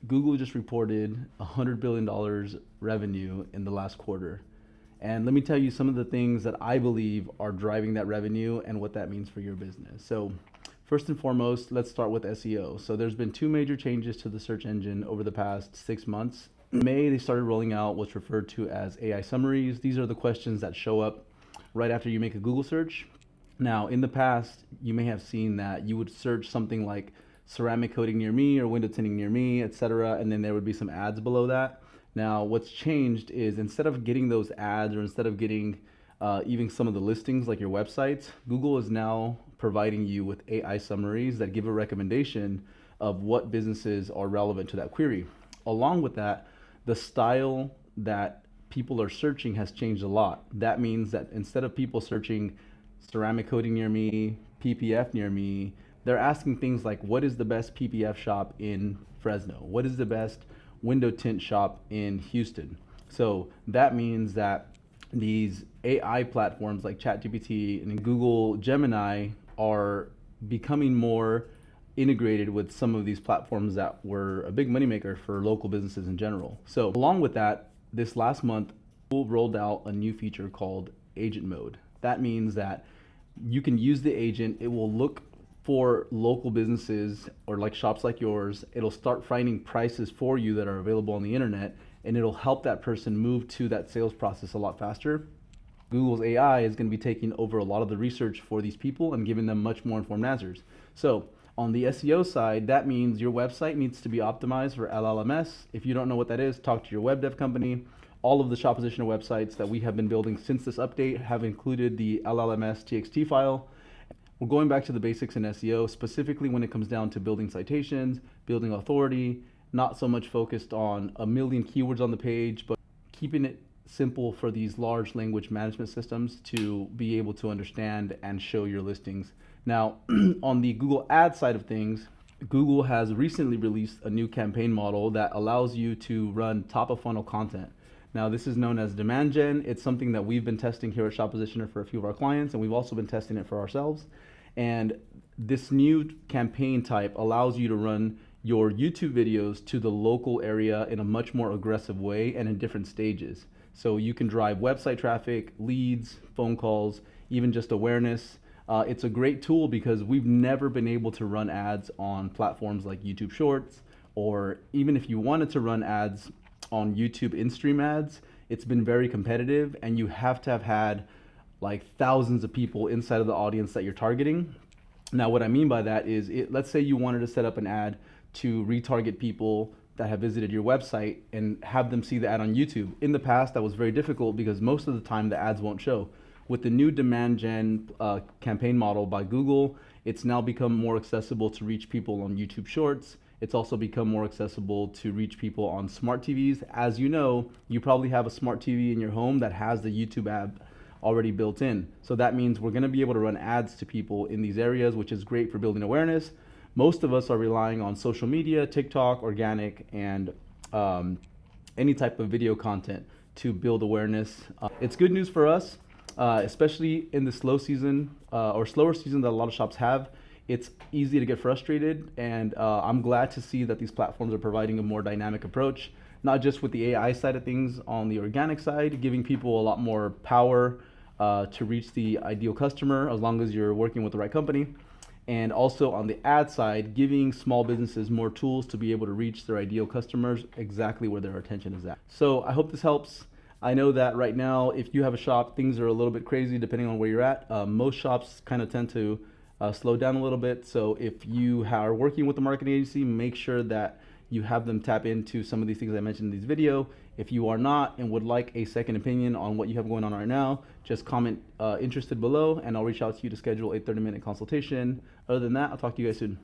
Google just reported $100 billion revenue in the last quarter. And let me tell you some of the things that I believe are driving that revenue and what that means for your business. So first and foremost, let's start with SEO. So there's been two major changes to the search engine over the past 6 months. In May, they started rolling out what's referred to as AI summaries. These are the questions that show up right after you make a Google search. Now, in the past, you may have seen that you would search something like ceramic coating near me or window tinting near me, etc., and then there would be some ads below that. Now, what's changed is instead of getting those ads or instead of getting even some of the listings like your websites, Google is now providing you with AI summaries that give a recommendation of what businesses are relevant to that query. Along with that, the style that people are searching has changed a lot. That means that instead of people searching ceramic coating near me, PPF near me, they're asking things like, what is the best PPF shop in Fresno? What is the best window tint shop in Houston? So that means that these AI platforms like ChatGPT and Google Gemini are becoming more integrated with some of these platforms that were a big moneymaker for local businesses in general. So along with that, this last month, Google rolled out a new feature called agent mode. That means that you can use the agent. It will look for local businesses or like shops like yours. It'll start finding prices for you that are available on the internet, and it'll help that person move to that sales process a lot faster. Google's AI is going to be taking over a lot of the research for these people and giving them much more informed answers. So on the SEO side, that means your website needs to be optimized for LLMS. If you don't know what that is, talk to your web dev company. All of the shop positioner websites that we have been building since this update have included the LLMS TXT file. We're going back to the basics in SEO, specifically when it comes down to building citations, building authority, not so much focused on a million keywords on the page, but keeping it simple for these large language management systems to be able to understand and show your listings. Now, on the Google Ads side of things, Google has recently released a new campaign model that allows you to run top of funnel content. Now, this is known as DemandGen. It's something that we've been testing here at Shop Positioner for a few of our clients, and we've also been testing it for ourselves. And this new campaign type allows you to run your YouTube videos to the local area in a much more aggressive way and in different stages. So you can drive website traffic, leads, phone calls, even just awareness. It's a great tool because we've never been able to run ads on platforms like YouTube Shorts, or even if you wanted to run ads on YouTube in-stream ads, it's been very competitive and you have to have had like thousands of people inside of the audience that you're targeting. Now, what I mean by that is, let's say you wanted to set up an ad to retarget people that have visited your website and have them see the ad on YouTube. In the past, that was very difficult because most of the time the ads won't show. With the new demand gen campaign model by Google, it's now become more accessible to reach people on YouTube Shorts. It's also become more accessible to reach people on smart TVs. As you know, you probably have a smart TV in your home that has the YouTube app already built in. So that means we're going to be able to run ads to people in these areas, which is great for building awareness. Most of us are relying on social media, TikTok, organic, and any type of video content to build awareness. It's good news for us, especially in the slow season or slower season that a lot of shops have. It's easy to get frustrated, and I'm glad to see that these platforms are providing a more dynamic approach, not just with the AI side of things on the organic side, giving people a lot more power to reach the ideal customer as long as you're working with the right company. And also on the ad side, giving small businesses more tools to be able to reach their ideal customers exactly where their attention is at. So I hope this helps. I know that right now, if you have a shop, things are a little bit crazy depending on where you're at. Most shops kind of tend to slow down a little bit. So if you are working with a marketing agency, make sure that you have them tap into some of these things I mentioned in this video. If you are not and would like a second opinion on what you have going on right now, just comment interested below and I'll reach out to you to schedule a 30-minute consultation. Other than that, I'll talk to you guys soon.